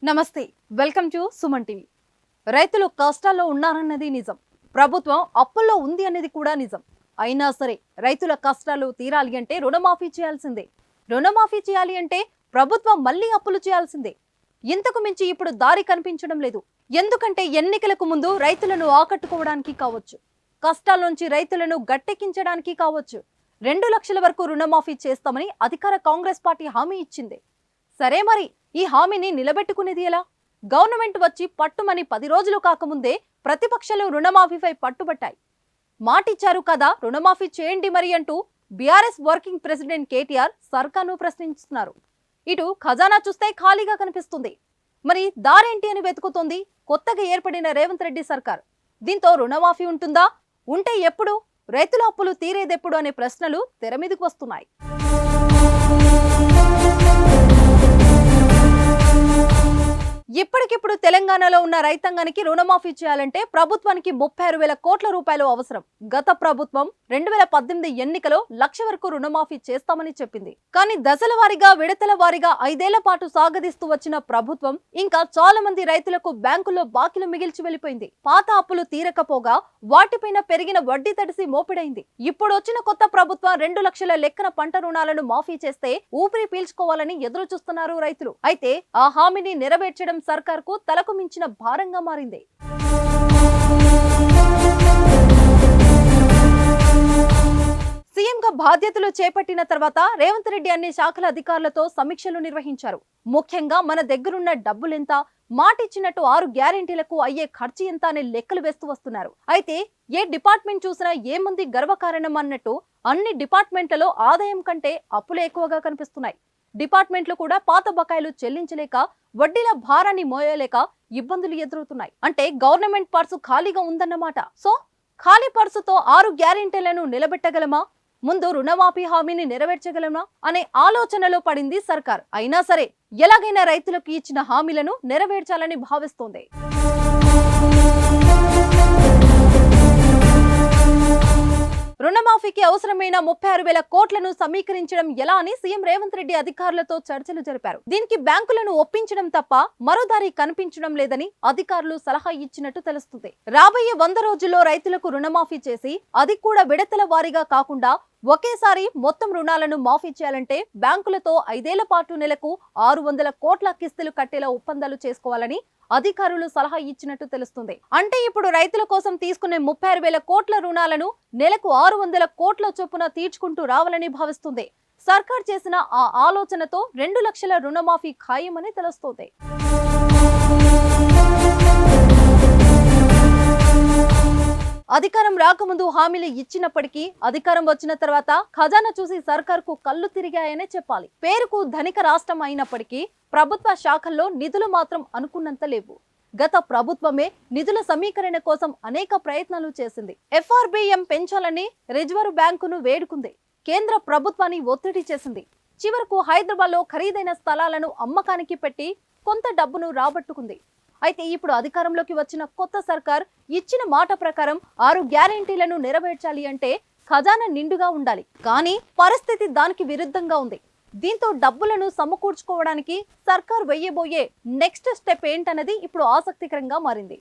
నమస్తే, welcome to Suman TV. రైతులు కష్టాల్లో ఉన్నారన్నది నిజం, ప్రభుత్వం అప్పుల్లో ఉంది అనేది కూడా నిజం. అయినా సరే రైతుల కష్టాలు తీరాలి అంటే రుణమాఫీ చేయాల్సిందే. రుణమాఫీ చేయాలి అంటే ప్రభుత్వం మళ్ళీ అప్పులు చేయాల్సిందే. ఇంతకు మించి ఇప్పుడు దారి కనిపించడం లేదు. ఎందుకంటే ఎన్నికలకు ముందు రైతులను ఆకట్టుకోవడానికి కావచ్చు, కష్టాల నుంచి రైతులను గట్టెక్కించడానికి కావచ్చు, 2 లక్షల వరకు రుణమాఫీ చేస్తామని అధికార కాంగ్రెస్ పార్టీ హామీ ఇచ్చింది. సరే, మరి ఈ హామీని నిలబెట్టుకునేది ఎలా? గవర్నమెంట్ వచ్చి పట్టుమని 10 రోజులు కాకముందే ప్రతిపక్షాలు రుణమాఫీపై పట్టుబట్టాయి. మాటిచ్చారు కదా రుణమాఫీ చేయండి మరి అంటూ బీఆర్ఎస్ వర్కింగ్ ప్రెసిడెంట్ కేటీఆర్ సర్కార్ను ప్రశ్నిస్తున్నారు. ఇటు ఖజానా చూస్తే ఖాళీగా కనిపిస్తుంది. మరి దారేంటి అని వెతుకుతోంది కొత్తగా ఏర్పడిన రేవంత్ రెడ్డి సర్కార్. దీంతో రుణమాఫీ ఉంటుందా? ఉంటే ఎప్పుడు? రైతుల అప్పులు తీరేదెప్పుడు అనే ప్రశ్నలు తెర మీదకు వస్తున్నాయి. ఇప్పటికిప్పుడు తెలంగాణలో ఉన్న రైతాంగానికి రుణమాఫీ చేయాలంటే ప్రభుత్వానికి 36,000 కోట్ల రూపాయలు అవసరం. గత ప్రభుత్వం 2018 ఎన్నికలో 1 లక్ష వరకు రుణమాఫీ చేస్తామని చెప్పింది. కానీ దశల వారీగా విడతల వారీగా 5 ఏళ్ల పాటు సాగదీస్తూ వచ్చిన ప్రభుత్వం ఇంకా చాలా మంది రైతులకు బ్యాంకుల్లో బాకీలు మిగిల్చి వెళ్లిపోయింది. పాత అప్పులు తీరకపోగా వాటిపైన పెరిగిన వడ్డీ తడిసి మోపిడైంది. ఇప్పుడు వచ్చిన కొత్త ప్రభుత్వం 2 లక్షల లెక్కన పంట రుణాలను మాఫీ చేస్తే ఊపిరి పీల్చుకోవాలని ఎదురు చూస్తున్నారు రైతులు. అయితే ఆ హామీని నెరవేర్చడం సర్కార్కు తలకు మించిన భారంగా మారింది. సీఎంగా బాధ్యతలు చేపట్టిన తర్వాత రేవంత్ రెడ్డి అన్ని శాఖల అధికారులతో సమీక్షలు నిర్వహించారు. ముఖ్యంగా మన దగ్గరున్న డబ్బులెంత, మాటిచ్చినట్టు 6 గ్యారెంటీలకు అయ్యే ఖర్చు ఎంత అనే లెక్కలు వేస్తూ వస్తున్నారు. అయితే ఏ డిపార్ట్మెంట్ చూసినా ఏముంది గర్వకారణం అన్నట్టు అన్ని డిపార్ట్మెంట్లలో ఆదాయం కంటే అప్పులే ఎక్కువగా కనిపిస్తున్నాయి. డిపార్ట్మెంట్లు కూడా పాత బకాయిలు చెల్లించలేక, వడ్డీల భారాన్ని మోయలేక ఇబ్బందులు ఎదురవుతున్నాయి. అంటే గవర్నమెంట్ పర్సు ఖాళీగా ఉందన్నమాట. సో ఖాళీ పర్సుతో 6 గ్యారెంటీలను నిలబెట్టగలమా? ముందు రుణమాఫీ హామీని నెరవేర్చగలమా అనే ఆలోచనలో పడింది సర్కార్. అయినా సరే ఎలాగైనా రైతులకు ఇచ్చిన హామీలను నెరవేర్చాలని భావిస్తోంది. రుణమాఫీకి అవసరమైన 36,000 కోట్లను సమీకరించడం ఎలా అని సీఎం రేవంత్ రెడ్డి అధికారులతో చర్చలు జరిపారు. దీనికి బ్యాంకులను ఒప్పించడం తప్ప మరో దారి కనిపించడం లేదని అధికారులు సలహా ఇచ్చినట్టు తెలుస్తుంది. రాబోయే 100 రోజుల్లో రైతులకు రుణమాఫీ చేసి, అది కూడా విడతల వారీగా కాకుండా ఒకేసారి మొత్తం రుణాలను మాఫీ చేయాలంటే బ్యాంకులతో 5 ఏళ్ల పాటు నెలకు 600 కోట్ల కిస్తులు కట్టేలా ఒప్పందాలు చేసుకోవాలని అధికారులు సలహా ఇచ్చినట్టు తెలుస్తుంది. అంటే ఇప్పుడు రైతుల కోసం తీసుకునే 36,000 కోట్ల రుణాలను నెలకు 600 కోట్ల చొప్పున తీర్చుకుంటూ రావాలని భావిస్తుంది. సర్కార్ చేసిన ఆ ఆలోచనతో 2 లక్షల రుణమాఫీ ఖాయమని తెలుస్తోంది. అధికారం రాకముందు హామీలు ఇచ్చినప్పటికీ అధికారం వచ్చిన తర్వాత ఖజానా చూసి సర్కార్కు కళ్ళు తిరిగాయనే చెప్పాలి. పేరుకు ధనిక రాష్ట్రం అయినప్పటికీ ప్రభుత్వ శాఖల్లో నిధులు మాత్రం అనుకున్నంత లేవు. గత ప్రభుత్వమే నిధుల సమీకరణ కోసం అనేక ప్రయత్నాలు చేసింది. FRBM పెంచాలని రిజర్వ్ బ్యాంకును వేడుకుంది. కేంద్ర ప్రభుత్వాన్ని ఒత్తిడి చేసింది. చివరకు హైదరాబాద్ లో ఖరీదైన స్థలాలను అమ్మకానికి పెట్టి కొంత డబ్బును రాబట్టుకుంది. అయితే ఇప్పుడు అధికారంలోకి వచ్చిన కొత్త సర్కార్ ఇచ్చిన మాట ప్రకారం 6 గ్యారెంటీలను నెరవేర్చాలి అంటే ఖజానా నిండుగా ఉండాలి. కానీ పరిస్థితి దానికి విరుద్ధంగా ఉంది. దీంతో డబ్బులను సమకూర్చుకోవడానికి సర్కార్ వెయ్యబోయే నెక్స్ట్ స్టెప్ ఏంటన్నది ఇప్పుడు ఆసక్తికరంగా మారింది.